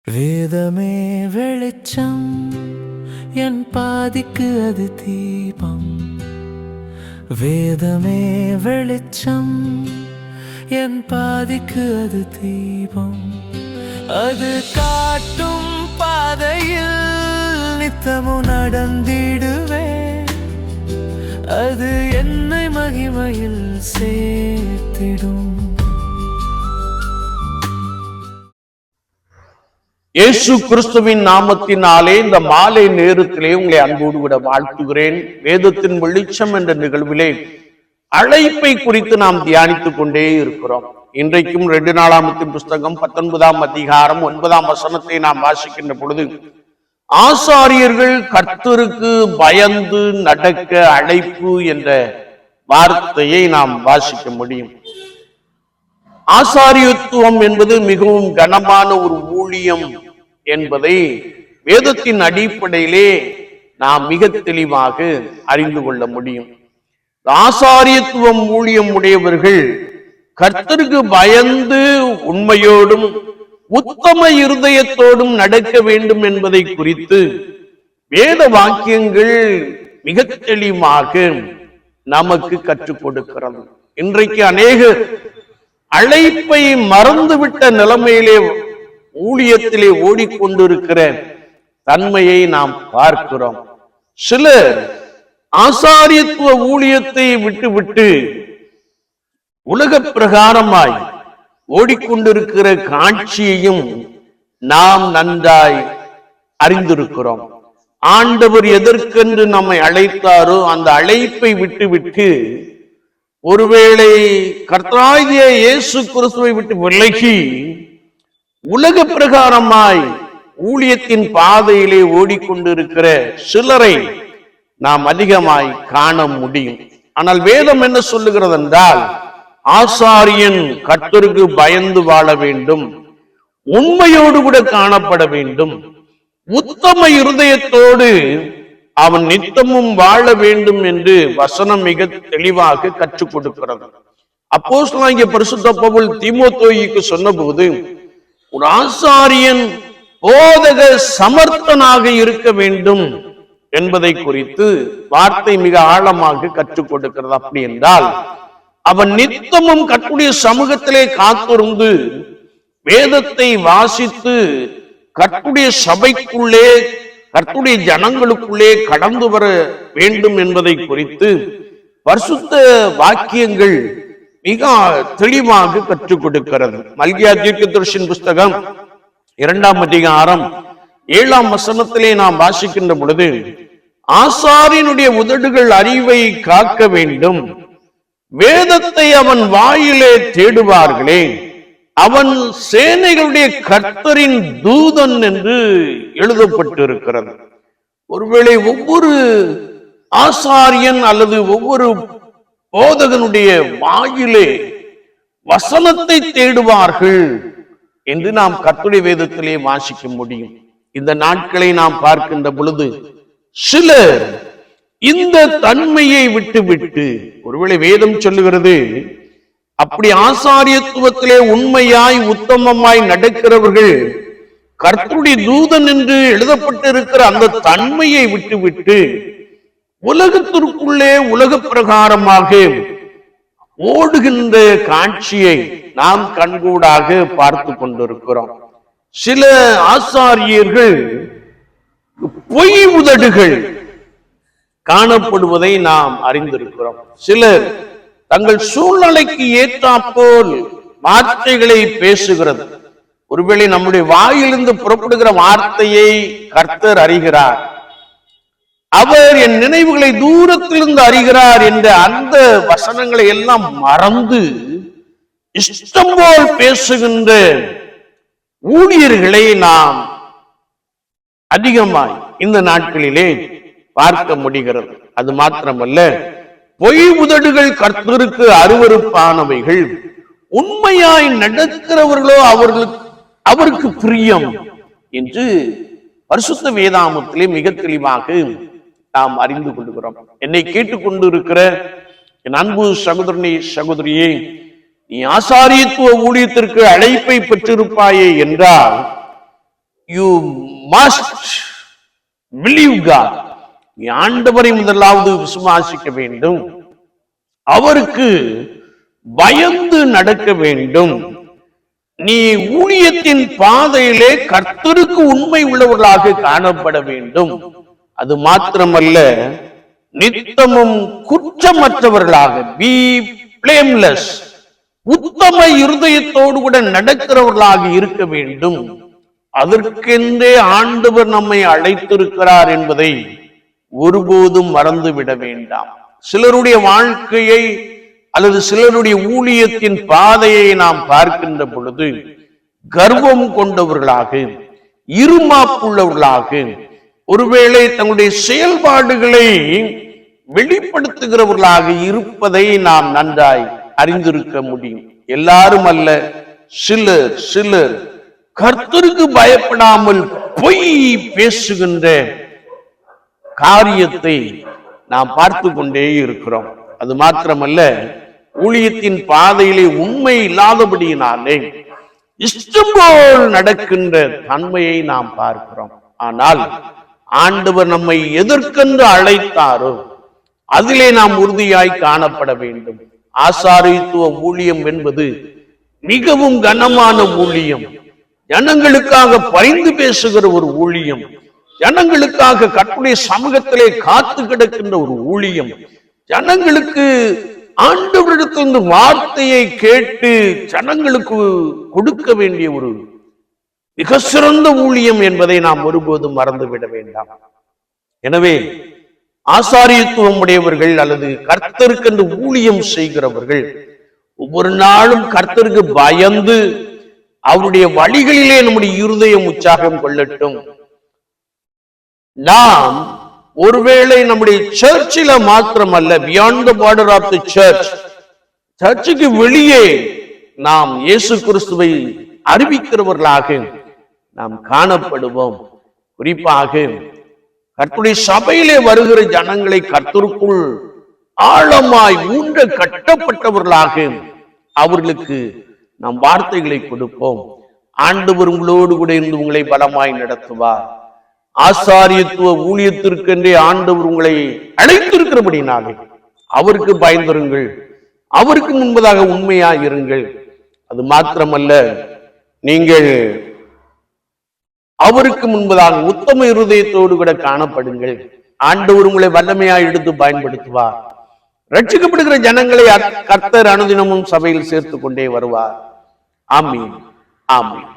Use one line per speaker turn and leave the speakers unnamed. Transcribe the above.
வேதமே வெளிச்சம், என் பாதிக்கு அது தீபம். வேதமே வெளிச்சம், என் பாதிக்கு அது தீபம். அது காட்டும் பாதையில் நித்தமும் நடந்திடுவேன். அது என்னை மகிமையில் சேர்த்திடும்.
இயேசு கிறிஸ்துவின் நாமத்தினாலே இந்த மாலை நேரத்திலே உங்களை அன்போடு விட வாழ்த்துகிறேன். வேதத்தின் வெளிச்சம் என்ற நிகழ்விலே அழைப்பை குறித்து நாம் தியானித்துக் கொண்டே இருக்கிறோம். இன்றைக்கும் 2 நாளாகமத்தின் புஸ்தகம் 19ஆம் அதிகாரம் 9ஆம் வசனத்தை நாம் வாசிக்கின்ற பொழுது, ஆசாரியர்கள் கர்த்தருக்கு பயந்து நடக்க அழைப்பு என்ற வார்த்தையை நாம் வாசிக்க முடியும். ஆசாரியத்துவம் என்பது மிகவும் கனமான ஒரு ஊழியம் என்பதை வேதத்தின் அடிப்படையிலே நாம் மிக தெளிவாக அறிந்து கொள்ள முடியும். ஆசாரியத்துவம் ஊழியம் உடையவர்கள் கர்த்தருக்கு பயந்து உண்மையோடும் உத்தம இருதயத்தோடும் நடக்க வேண்டும் என்பதை குறித்து வேத வாக்கியங்கள் மிக தெளிவாக நமக்கு கற்றுக் கொடுக்கிறது. இன்றைக்கு அநேகர் அழைப்பை மறந்துவிட்ட நிலைமையிலே ஊழியத்திலே ஓடிக்கொண்டிருக்கிற தன்மையை நாம் பார்க்கிறோம். சிலர் ஆசாரியத்துவ ஊழியத்தை விட்டுவிட்டு உலக பிரகாரமாய் ஓடிக்கொண்டிருக்கிற காட்சியையும் நாம் நன்றாய் அறிந்திருக்கிறோம். ஆண்டவர் எதற்கென்று நம்மை அழைத்தாரோ அந்த அழைப்பை விட்டுவிட்டு ஒருவேளை கர்த்தராகிய இயேசு கிறிஸ்துவை விட்டு விலகி உலக பிரகாரமாய் ஊழியத்தின் பாதையிலே ஓடிக்கொண்டிருக்கிற சிலரை நாம் அதிகமாய் காண முடியும். ஆனால் வேதம் என்ன சொல்லுகிறது என்றால், ஆசாரியன் கர்த்தருக்கு பயந்து வாழ வேண்டும், உண்மையோடு கூட காணப்பட வேண்டும், உத்தம இருதயத்தோடு அவன் நித்தமும் வாழ வேண்டும் என்று வசனம் மிக தெளிவாக கற்றுக் கொடுக்கிறது. அப்போஸ்தலனாகிய பரிசுத்த பவுல் தீமோத்தேயுவுக்கு சொன்னபோது, ஒரு ஆசாரியன் போதக சமர்த்தனாக இருக்க வேண்டும் என்பதை குறித்து வார்த்தை மிக ஆழமாக கற்றுக் கொடுக்கிறது. அப்படி என்றால் அவன் நித்தமும் கர்த்தருடைய சமூகத்திலே காத்திருந்து வேதத்தை வாசித்து கர்த்தருடைய சபைக்குள்ளே கர்த்தருடைய ஜனங்களுக்குள்ளே கடந்து வர வேண்டும் என்பதை குறித்து பரிசுத்த வாக்கியங்கள் மிக தெளிவாக கற்றுக் கொடுக்கிறது. மல்கியா தீர்க்கதரிசியின் புஸ்தகம் 2ஆம் அதிகாரம் 7ஆம் வசனத்திலே நாம் வாசிக்கின்ற பொழுது, ஆசாரியனுடைய உதடுகள் அறிவை காக்க வேண்டும், வேதத்தை அவன் வாயிலே தேடுவார்களே, அவன் சேனைகளுடைய கர்த்தரின் தூதன் என்று எழுதப்பட்டிருக்கிறது. ஒருவேளை ஒவ்வொரு ஆசாரியன் அல்லது ஒவ்வொரு போதகனுடைய வாயிலே வசனத்தை தேடுவார்கள் என்று நாம் கர்த்தருடைய வேதத்திலே வாசிக்க முடியும். இந்த நாட்களை நாம் பார்க்கின்ற பொழுது சிலர் இந்த தன்மையை விட்டு ஒருவேளை வேதம் சொல்லுகிறது, அப்படி ஆசாரியத்துவத்திலே உண்மையாய் உத்தமமாய் நடக்கிறவர்கள் கர்த்தருடைய தூதன் என்று எழுதப்பட்டிருக்கிற அந்த தன்மையை விட்டுவிட்டு உலகத்திற்குள்ளே உலக பிரகாரமாக ஓடுகின்ற காட்சியை நாம் கண்கூடாக பார்த்து கொண்டிருக்கிறோம். சில ஆசாரியர்கள் பொய் உதடுகள் காணப்படுவதை நாம் அறிந்திருக்கிறோம். சிலர் தங்கள் சூழ்நிலைக்கு ஏற்றாற்போல் வார்த்தைகளை பேசுகிறது. ஒருவேளை நம்முடைய வாயிலிருந்து புறப்படுகிற வார்த்தையை கர்த்தர் அறிகிறார், அவர் என் நினைவுகளை தூரத்திலிருந்து அறிகிறார் என்ற அந்த வசனங்களை எல்லாம் மறந்து இஷ்டம் போல் பேசுகின்ற ஊழியர்களை நாம் அதிகமாய் இந்த நாட்களிலே பார்க்க முடிகிறது. அது மாத்திரமல்ல, பொய் உதடுகள் கர்த்தருக்கு அருவருப்பானவைகள், உண்மையாய் நடக்கிறவர்களோ அவருக்கு பிரியம் என்று பரிசுத்த வேதாகமத்திலே மிக தெளிவாக நாம் அறிந்து கொள்கிறோம். என்னை கேட்டுக்கொண்டிருக்கிற என் அன்பு சகோதரனே சகோதரியே, நீ ஆசாரியத்துவ ஊழியத்திற்கு அழைப்பை பெற்றிருப்பாயே என்றால் யூ மஸ்ட் பிலீவ் காட். நீ ஆண்டவரை முதலாவது விசுவாசிக்க வேண்டும், அவருக்கு பயந்து நடக்க வேண்டும். நீ ஊழியத்தின் பாதையிலே கர்த்தருக்கு உண்மை உள்ளவர்களாக காணப்பட வேண்டும். அது மாத்திரமல்ல, நித்தமும் குற்றமற்றவர்களாக, பி பிளேம்லெஸ், உத்தம இருதயத்தோடு கூட நடக்கிறவர்களாக இருக்க வேண்டும். அதற்கென்றே ஆண்டவர் நம்மை அழைத்திருக்கிறார் என்பதை ஒருபோதும் மறந்துவிட வேண்டாம். சிலருடைய வாழ்க்கையை அல்லது சிலருடைய ஊழியத்தின் பாதையை நாம் பார்க்கின்ற பொழுது கர்வம் கொண்டவர்களாக, இருமாப்புள்ளவர்களாக, ஒருவேளை தங்களுடைய செயல்பாடுகளை வெளிப்படுத்துகிறவர்களாக இருப்பதை நாம் நன்றாய் அறிந்திருக்க முடியும். எல்லாரும் அல்ல, சிலர் கர்த்தருக்கு பயப்படாமல் பொய் பேசுகின்ற காரியத்தை நாம் பார்த்து கொண்டே இருக்கிறோம். அது மாத்திரமல்ல, ஊழியத்தின் பாதையிலே உண்மை இல்லாதபடியினாலே இஷ்டம் போல் நடக்கின்ற தன்மையை நாம் பார்க்கிறோம். ஆனால் ஆண்டவர் நம்மை எதற்கென்று அழைத்தாரோ அதிலே நாம் உறுதியாய் காணப்பட வேண்டும். ஆசாரியத்துவ ஊழியம் என்பது மிகவும் கனமான ஊழியம். ஜனங்களுக்காக பரிந்து பேசுகிற ஒரு ஊழியம், ஜனங்களுக்காக கர்த்தருடைய சமூகத்திலே காத்து கிடக்கின்ற ஒரு ஊழியம், ஜனங்களுக்கு ஆண்டவரிடத்திலிருந்து வார்த்தையை கேட்டு ஜனங்களுக்கு கொடுக்க வேண்டிய ஒரு மிக சிறந்த ஊழியம் என்பதை நாம் ஒருபோதும் மறந்துவிட வேண்டாம். எனவே ஆசாரியத்துவம் உடையவர்கள் அல்லது கர்த்தருக்கு என்று ஊழியம் செய்கிறவர்கள் ஒவ்வொரு நாளும் கர்த்தருக்கு பயந்து அவருடைய வழிகளிலே நம்முடைய இருதயம் உற்சாகம் கொள்ளட்டும். நாம் ஒருவேளை நம்முடைய சர்ச்சில மாத்திரமல்ல, beyond the border of the church, சர்ச்சுக்கு வெளியே நாம் இயேசு கிறிஸ்துவை அறிவிக்கிறவர்களாக நாம் காணப்படுவோம். குறிப்பாக கர்த்தருடைய சபையிலே வருகிற ஜனங்களை கர்த்தருக்குள் ஆழமாய் ஊன்ற கட்டப்பட்டவர்களாக அவர்களுக்கு நாம் வார்த்தைகளை கொடுப்போம். ஆண்டவர் உங்களோடு கூட இருந்து உங்களை பலமாய் நடத்துவார். ஆசாரியத்துவ ஊழியத்திற்கென்றே ஆண்டவர் உங்களை அழைத்திருக்கிறபடினாலே அவருக்கு பயந்துருங்கள், அவருக்கு முன்பதாக உண்மையாக இருங்கள். அது மாத்திரமல்ல, நீங்கள் அவருக்கு முன்பதாக உத்தம இருதயத்தோடு கூட காணப்படுங்கள். ஆண்டவர் உங்களை வல்லமையாய் எடுத்து பயன்படுத்துவார். ரட்சிக்கப்படுகிற ஜனங்களை கர்த்தர் அனுதினமும் சபையில் சேர்த்து கொண்டே வருவார். ஆமீன், ஆமீன்.